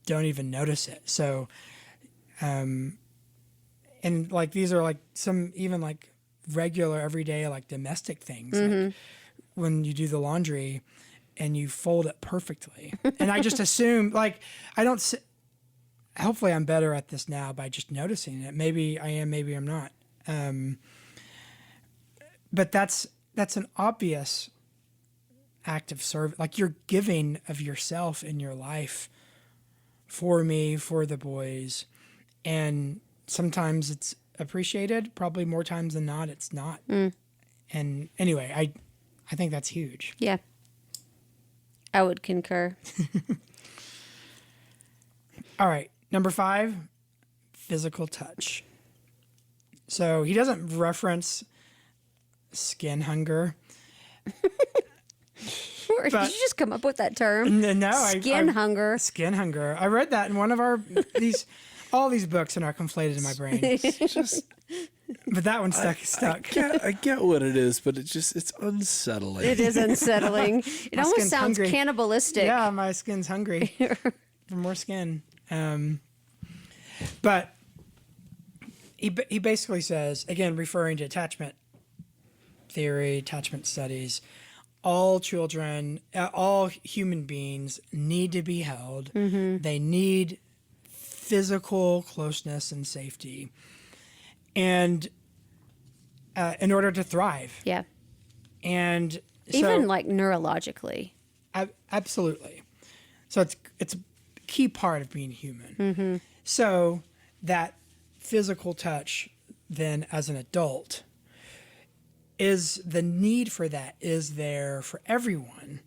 don't even notice it. So, and like these are like some even like regular everyday like domestic things, like when you do the laundry and you fold it perfectly, and I just assume like I don't. Hopefully, I'm better at this now by just noticing it. Maybe I am, maybe I'm not. But that's an obvious act of service. Like you're giving of yourself in your life for me, for the boys. And sometimes it's appreciated. Probably more times than not, it's not. And anyway, I think that's huge. Yeah. I would concur. All right. Number 5, physical touch. So he doesn't reference skin hunger. Did you just come up with that term? No, Skin hunger. Skin hunger. I read that in one of all these books and are conflated in my brain. But that one stuck. I get what it is, but it's unsettling. It is unsettling. It My almost skin's sounds hungry. cannibalistic. Yeah, my skin's hungry for more skin. But he basically says, again, referring to attachment theory, attachment studies, all children, all human beings need to be held. They need physical closeness and safety, and in order to thrive. Yeah. And Even so, like neurologically. absolutely. So it's a key part of being human. So that physical touch, then as an adult, is the need for that is there for everyone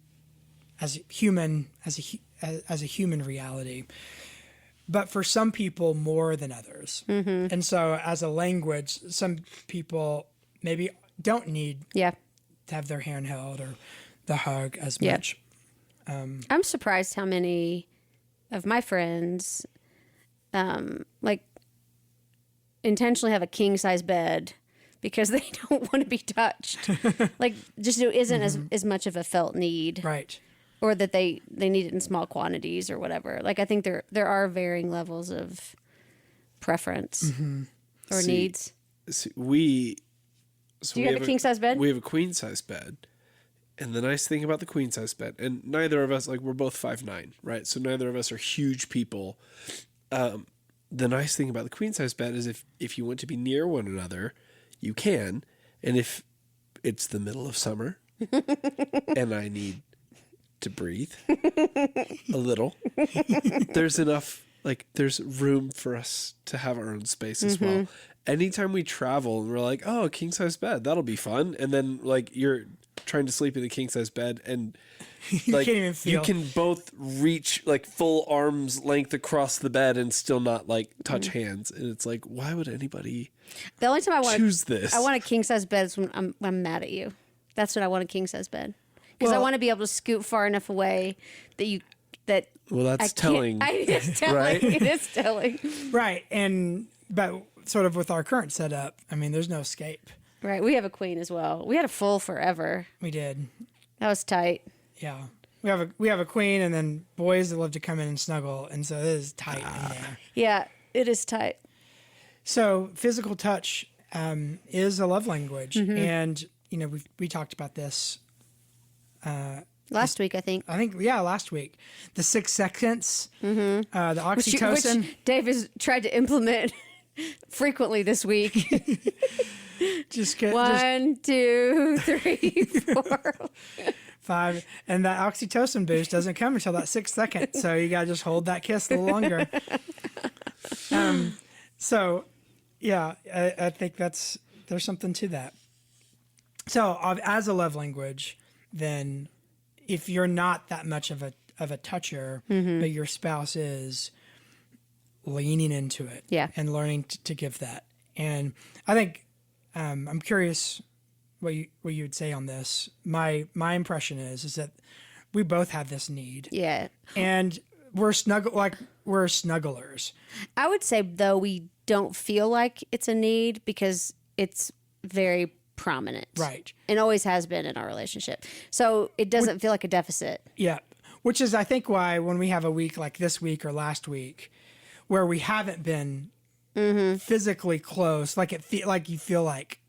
as a human reality, but for some people more than others. And so as a language, some people maybe don't need Yeah. to have their hand held or the hug as Yeah. much. I'm surprised how many of my friends like intentionally have a king size bed because they don't want to be touched. Like just it isn't as much of a felt need. Right. Or that they need it in small quantities or whatever. Like I think there are varying levels of preference or needs. Do you have a king size bed? We have a queen size bed. And the nice thing about the queen size bed, and neither of us, like we're both 5'9", right? So neither of us are huge people. The nice thing about the queen size bed is if you want to be near one another, you can. And if it's the middle of summer and I need to breathe a little, there's enough, like there's room for us to have our own space as well. Anytime we travel and we're like, oh, a king size bed, that'll be fun. And then like you're trying to sleep in a king size bed and like can't even feel. you can both reach like full arm's length across the bed and still not like touch hands. And it's like, why would anybody The only time I want choose this? I want a king size bed is when I'm mad at you. That's when I want a king size bed. Because I Well- want to be able to scoot far enough away that Well, that's I can't- telling. It is telling. Right? It is telling. Right. But sort of with our current setup, I mean, there's no escape. Right. We have a queen as well. We had a full forever. We did. That was tight. Yeah. We have a queen and then boys that love to come in and snuggle. And so it is tight in there. Yeah, it is tight. So physical touch is a love language. And, you know, we talked about this. Last week, I think. Last week. The 6 seconds, the oxytocin. Which Dave has tried to implement frequently this week. Just get 1, 2, 3, 4. 5. And that oxytocin boost doesn't come until that 6th second. So you got to just hold that kiss a little longer. So, yeah, I think there's something to that. So as a love language, then if you're not that much of a toucher, but your spouse is leaning into it and learning to give that. And I think I'm curious what you would say on this. My impression is that we both have this need. Yeah. And we're snugglers. I would say, though, we don't feel like it's a need because it's very prominent. Right. And always has been in our relationship. So it doesn't feel like a deficit. Yeah. Which is, I think, why when we have a week like this week or last week where we haven't been physically close, like you feel like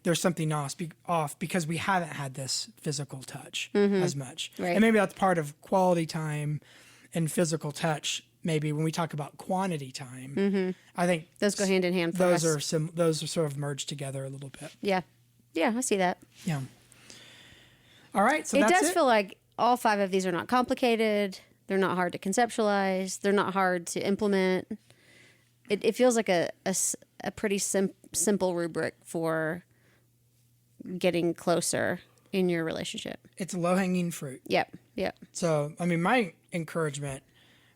there's something off because we haven't had this physical touch as much. Right. And maybe that's part of quality time and physical touch. Maybe when we talk about quantity time, I think Those go hand in hand for us. Those are sort of merged together a little bit. Yeah. Yeah, I see that. Yeah. All right. So It that's does feel like all 5 of these are not complicated. They're not hard to conceptualize. They're not hard to implement. It feels like a pretty simple rubric for getting closer in your relationship. It's low-hanging fruit. Yep. So, I mean, my encouragement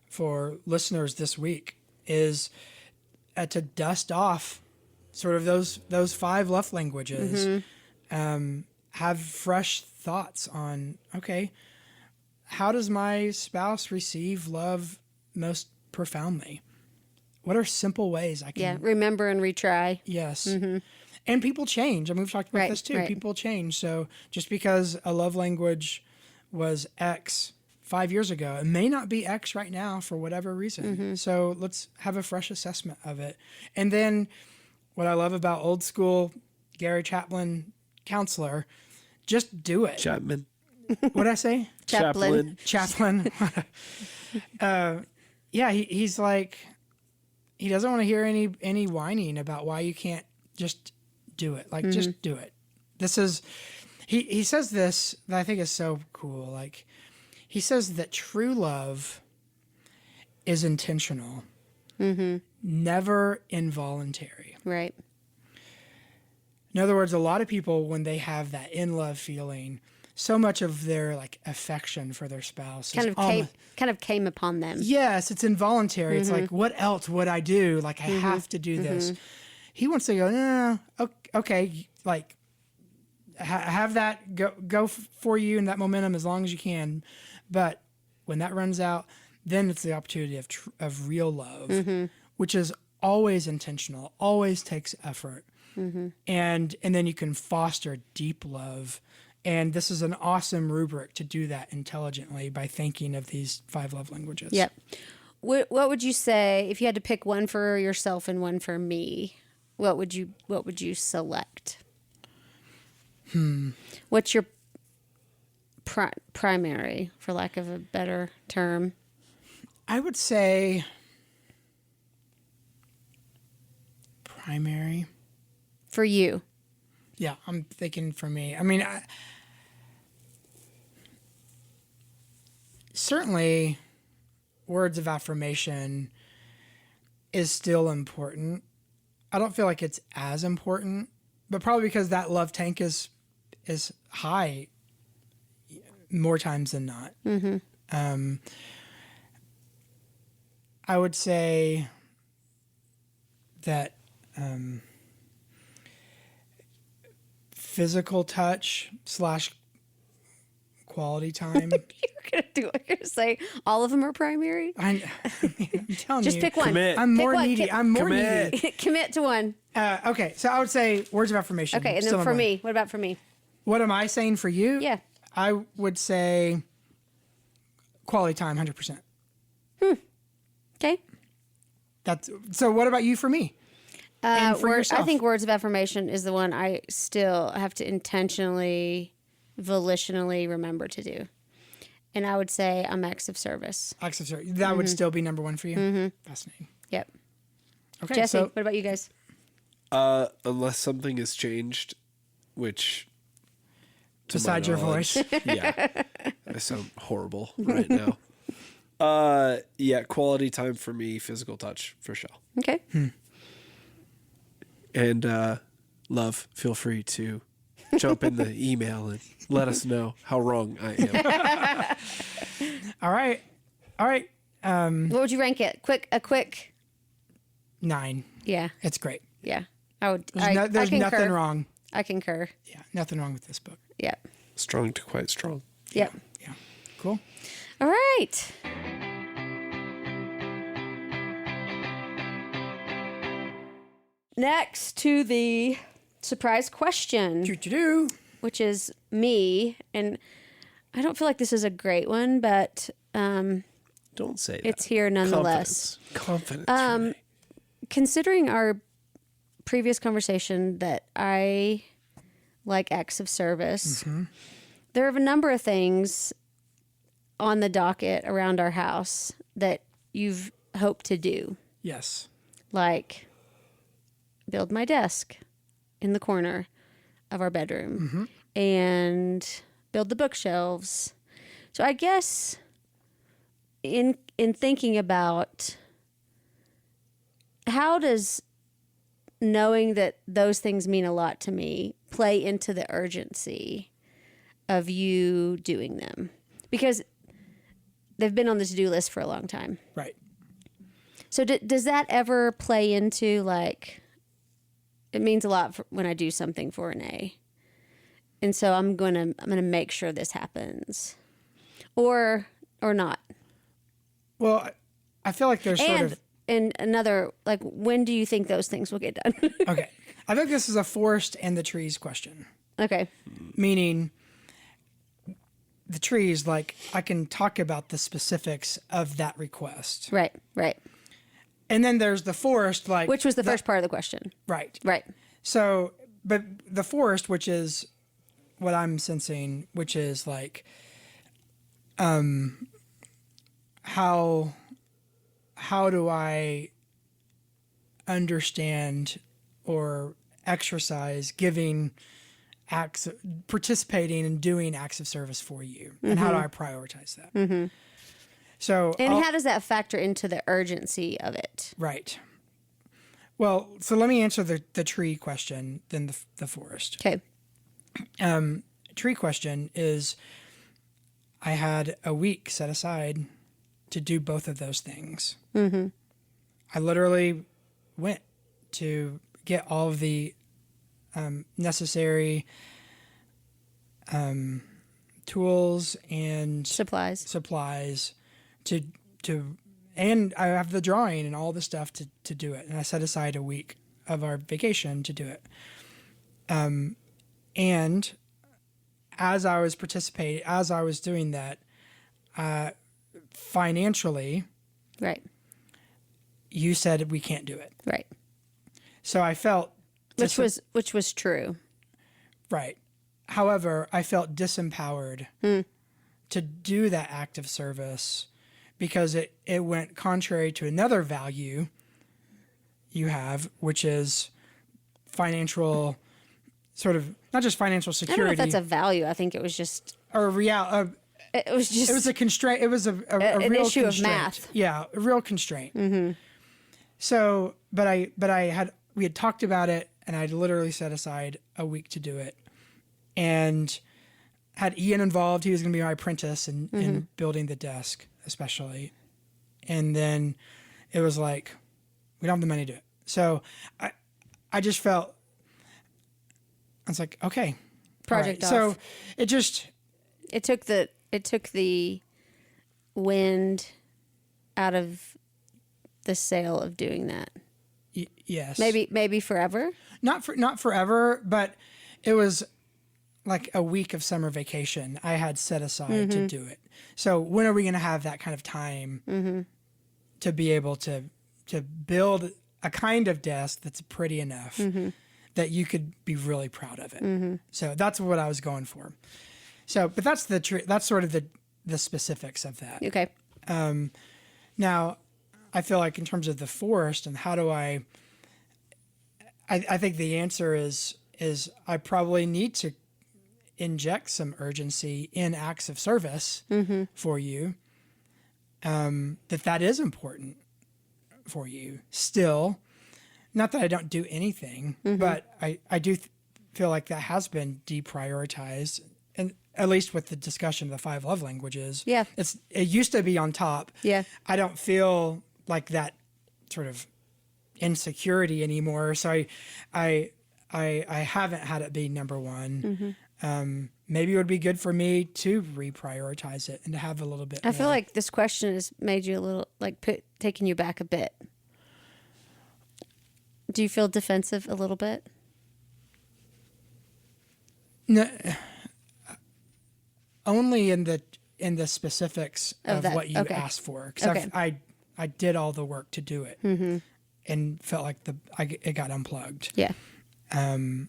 for listeners this week is to dust off sort of those 5 love languages. Have fresh thoughts on, okay, how does my spouse receive love most profoundly? what are simple ways I can Yeah. Remember and retry. Yes. And people change. I mean, we've talked about Right, this too. right. People change. So just because a love language was X 5 years ago, it may not be X right now for whatever reason. So let's have a fresh assessment of it. And then what I love about old school Gary Chapman counselor, just do it. Chapman. What did I say? Chaplain. Chaplain. Yeah, he's like, he doesn't want to hear any whining about why you can't just do it. Like, just do it. This is, he says this that I think is so cool. Like, he says that true love is intentional, never involuntary. Right. In other words, a lot of people, when they have that in love feeling, so much of their like affection for their spouse Kind is of came upon them. yes, it's involuntary. It's like, what else would I do? Like, I have to do this. He wants to go, no, okay, like, have that go for you in that momentum as long as you can. But when that runs out, then it's the opportunity of real love, which is always intentional, always takes effort. And then you can foster deep love. And this is an awesome rubric to do that intelligently by thinking of these 5 love languages. Yep. What would you say if you had to pick one for yourself and one for me? What would you select? What's your primary, for lack of a better term? I would say primary. For you. Yeah, I'm thinking for me. I mean, certainly words of affirmation is still important. I don't feel like it's as important, but probably because that love tank is high more times than not. I would say that physical touch / quality time. You're gonna say all of them are primary? I'm telling Just you. pick one. Commit. I'm more Pick one. needy. I'm more Commit. needy. Commit to one. Okay, so I would say words of affirmation. Okay, and Still then for number one. me, what about for me? What am I saying for you? Yeah. I would say quality time, 100%. Okay. That's so. What about you for me? And for I yourself? think words of affirmation is the one I still have to intentionally, volitionally remember to do. And I would say I'm acts of service. Acts of service. That would still be number one for you. Fascinating. Yep. Okay, Jesse, so what about you guys? Unless something has changed, which to my besides your knowledge- voice, Yeah. I sound horrible right now. Yeah, quality time for me, physical touch for sure. Okay. And love, feel free to jump in the email and let us know how wrong I am. all right. What would you rank it? A quick. 9. Yeah. It's great. Yeah. I would. There's I concur. nothing wrong. I concur. Yeah, nothing wrong with this book. Yep. Strong to quite strong. Yep. Yeah, cool. All right. Next to the surprise question, Doo-doo-doo. which is me, and I don't feel like this is a great one, but Don't say that. it's here nonetheless. Confidence. Renee. Considering our previous conversation that I like acts of service, there are a number of things on the docket around our house that you've hoped to do, Yes. like build my desk in the corner of our bedroom and build the bookshelves. So I guess in thinking about how does knowing that those things mean a lot to me play into the urgency of you doing them? Because they've been on the to-do list for a long time. Right. So does that ever play into, like, it means a lot when I do something for Renee, and so I'm gonna make sure this happens, or not. Well, I feel like there's sort And of in another, like, when do you think those things will get done? Okay. I think this is a forest and the trees question. Okay. Meaning the trees, like, I can talk about the specifics of that request. Right. Right. And then there's the forest, like. Which was the first part of the question. Right. Right. So, but the forest, which is what I'm sensing, which is like, how do I understand or exercise giving acts, participating and doing acts of service for you, and how do I prioritize that? Mm-hmm. So, And how does that factor into the urgency of it? right. Well, so let me answer the tree question, then the forest. Okay. Tree question is, I had a week set aside to do both of those things. Mm-hmm. I literally went to get all of the necessary tools and Supplies. to and I have the drawing and all the stuff to do it. And I set aside a week of our vacation to do it. And as I was doing that, financially, Right. you said we can't do it. Right. So I felt Which was true. right. However, I felt disempowered to do that act of service because it went contrary to another value you have, which is financial, sort of, not just financial I security. don't know if that's a value. I think it was just. or It was just. it was a constraint. It was a an real issue of constraint. math. Yeah, a real constraint. Mm-hmm. So, we had talked about it, and I'd literally set aside a week to do it, and had Ian involved. He was going to be my apprentice in building the desk, especially. And then it was like, we don't have the money to do it. So I just felt, I was like, okay. Project all right. off. So it just, It took the wind out of the sail of doing that. yes. Maybe forever. Not forever, but it was like a week of summer vacation I had set aside to do it. So when are we going to have that kind of time to be able to build a kind of desk that's pretty enough that you could be really proud of it? So that's what I was going for. So, but that's that's sort of the specifics of that. Okay. Now, I feel like in terms of the forest and how do I think the answer is I probably need to inject some urgency in acts of service for you. That is important for you still. Not that I don't do anything, but I do feel like that has been deprioritized, and at least with the discussion of the 5 love languages. Yeah. It used to be on top. Yeah. I don't feel like that sort of insecurity anymore. So I haven't had it be number one. Maybe it would be good for me to reprioritize it and to have a little bit. I feel like this question has made you a little taking you back a bit. Do you feel defensive a little bit? No, only in the specifics of that. what you Okay. asked for, because Okay. I did all the work to do it, and felt like it got unplugged. Yeah. So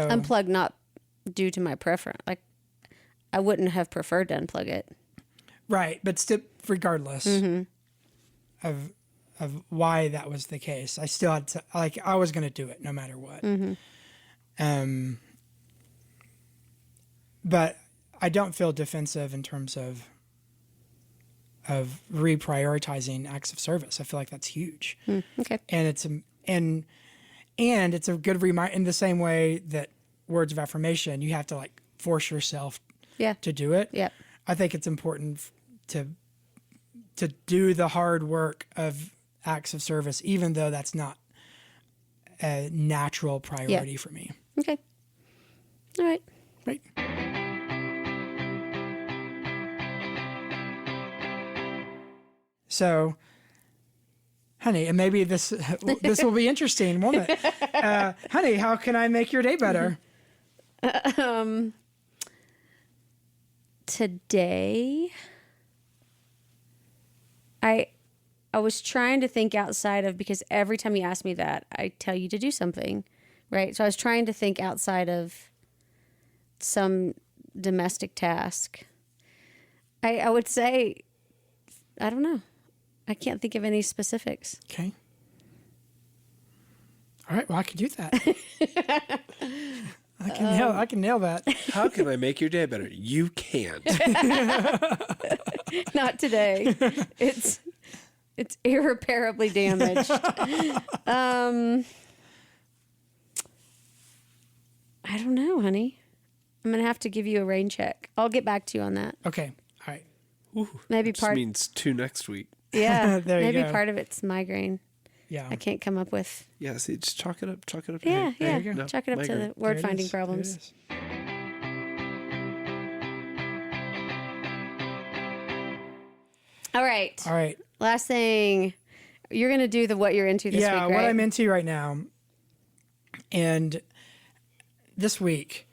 Unplug not due to my preference. Like, I wouldn't have preferred to unplug it. right, but still, regardless of why that was the case, I still had to, like, I was going to do it no matter what. But I don't feel defensive in terms of reprioritizing acts of service. I feel like that's huge. Okay. And it's a good reminder, in the same way that words of affirmation, you have to like force yourself Yeah. to do it. Yeah. I think it's important to do the hard work of acts of service, even though that's not a natural priority for me. Okay. All right. Right. So honey, and maybe this will be interesting, won't it? Honey, how can I make your day better? Today, I was trying to think outside of, because every time you ask me that, I tell you to do something, right? So I was trying to think outside of some domestic task. I would say, I don't know. I can't think of any specifics. Okay. All right. Well, I can do that. I can nail that. How can I make your day better? You can't. Not today. It's irreparably damaged. I don't know, honey. I'm gonna have to give you a rain check. I'll get back to you on that. Okay. All right. Ooh, Maybe just part means 2 next week. Yeah. There you maybe go. part of it's migraine. Yeah. I can't come up with. Yeah, see, just chalk it up. Chalk it up. Yeah, Hey, yeah. you go. no, Chalk it up to migraine. the word There it finding is. There it problems. is. All right. All right. Last thing, you're gonna do the what you're into this week, right? What I'm into right now, and this week,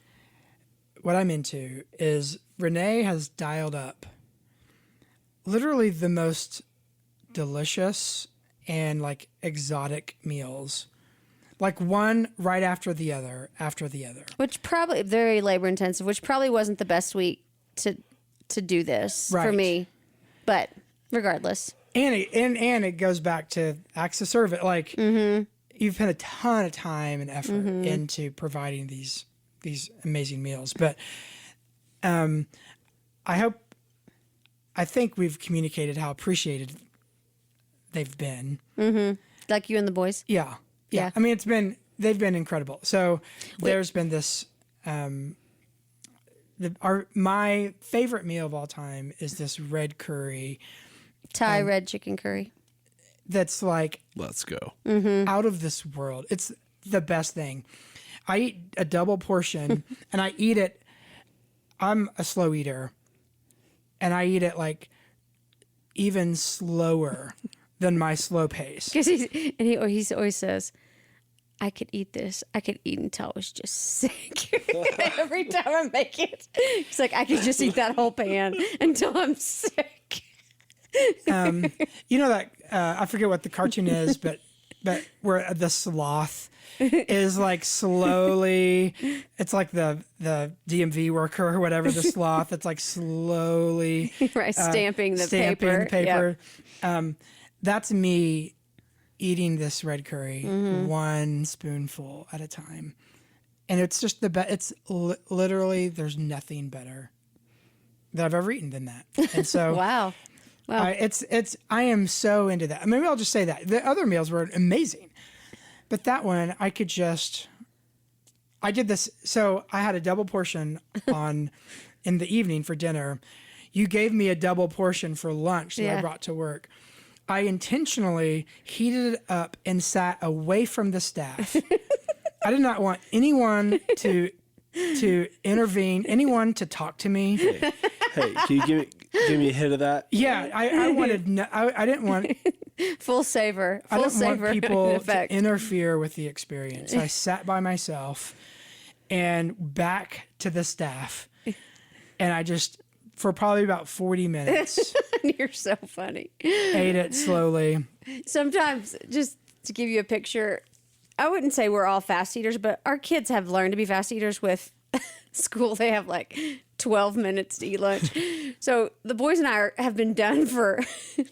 what I'm into is Renee has dialed up literally the most delicious and like exotic meals, like one right after the other, Which probably very labor intensive. Which probably wasn't the best week to do this for Right. me, but regardless. And it goes back to acts of service. Like you've put a ton of time and effort into providing these amazing meals. But I think we've communicated how appreciated they've been. Like you and the boys. Yeah. Yeah. I mean, they've been incredible. So there's been this. My favorite meal of all time is this red curry. Thai red chicken curry. That's like Let's go. out of this world. It's the best thing. I eat a double portion and I eat it. I'm a slow eater and I eat it like even slower than my slow pace. Because he always says, I could eat this. I could eat until I was just sick. Every time I make it, he's like, I could just eat that whole pan until I'm sick. You know that I forget what the cartoon is, but where the sloth is like slowly. It's like the DMV worker or whatever. The sloth. It's like slowly Right, stamping the stamping paper. the paper. That's me eating this red curry one spoonful at a time, and it's just the best. It's literally there's nothing better that I've ever eaten than that. And so Wow. I am so into that. Maybe I'll just say that the other meals were amazing, but that one I did this. So I had a double portion in the evening for dinner. You gave me a double portion for lunch that I brought to work. I intentionally heated it up and sat away from the staff. I did not want anyone to intervene, anyone to talk to me. Hey, can you give me a hit of that? Yeah, I wanted. I didn't want. Full savor. I Full didn't want savor. people effect. to interfere with the experience. I sat by myself and back to the staff, and I just for probably about 40 minutes You're so funny. ate it slowly. Sometimes, just to give you a picture, I wouldn't say we're all fast eaters, but our kids have learned to be fast eaters with school. They have like 12 minutes to eat lunch. So the boys and I have been done for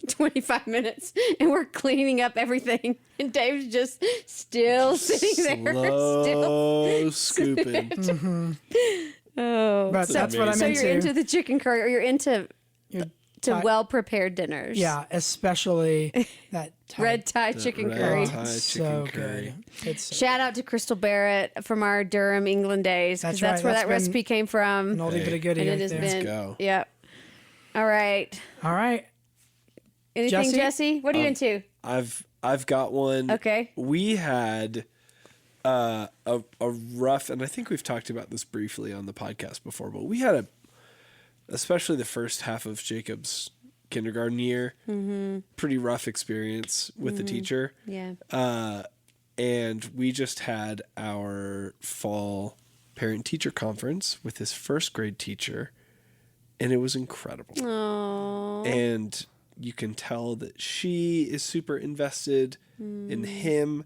25 minutes and we're cleaning up everything. And Dave's just still sitting there. Slow scooping. Oh, But that's what I'm so into. you're into the chicken curry, or you're into Thai- well-prepared dinners. Yeah, especially that Red Thai chicken red curry. Thai so chicken curry. good. It's Shout out to Crystal Barrett from our Durham, England days, because That's that's right. where That's that been recipe came from. an oldie but a goodie And it right has there. been. go. Yep. All right. All right. Anything, Jesse? Jesse? What are you into? I've got one. Okay. We had a rough, and I think we've talked about this briefly on the podcast before, but we had especially the first half of Jacob's kindergarten year. Pretty rough experience with the teacher. Yeah. And we just had our fall parent-teacher conference with his first grade teacher, and it was incredible. Oh. And you can tell that she is super invested in him,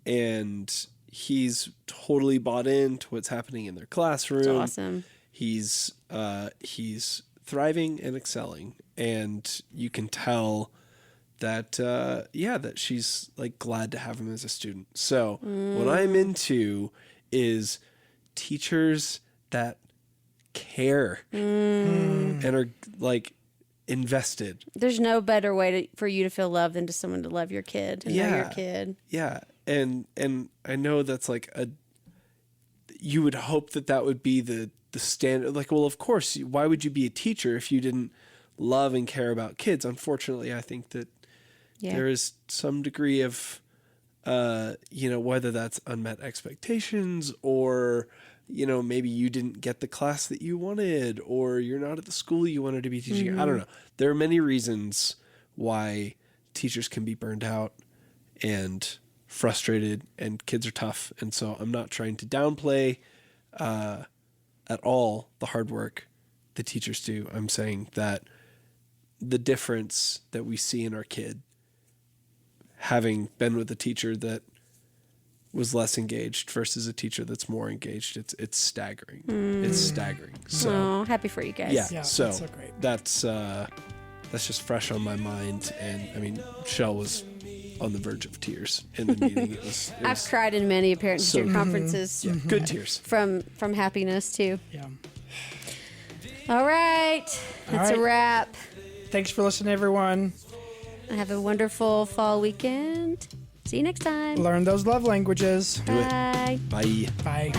and he's totally bought into what's happening in their classroom. That's awesome. He's thriving and excelling, and you can tell that that she's like glad to have him as a student. So what I'm into is teachers that care and are like invested. There's no better way for you to feel love than to someone to love your kid and know your kid. Yeah. And I know that's like you would hope that would be the standard. Like, well, of course, why would you be a teacher if you didn't love and care about kids? Unfortunately, I think that there is some degree of, whether that's unmet expectations or, maybe you didn't get the class that you wanted, or you're not at the school you wanted to be teaching. I don't know. There are many reasons why teachers can be burned out and frustrated, and kids are tough. And so I'm not trying to downplay at all the hard work the teachers do. I'm saying that the difference that we see in our kid, having been with a teacher that was less engaged versus a teacher that's more engaged, it's staggering. It's staggering. So happy for you guys. yeah, so that's so great. That's just fresh on my mind. And I mean, Shell was on the verge of tears in the meeting. It was I've cried in many parent-teacher conferences good tears from happiness too. Yeah. All right, that's a wrap. Thanks for listening, everyone. Have a wonderful fall weekend. See you next time. Learn those love languages. Do it. Bye. Bye. Bye.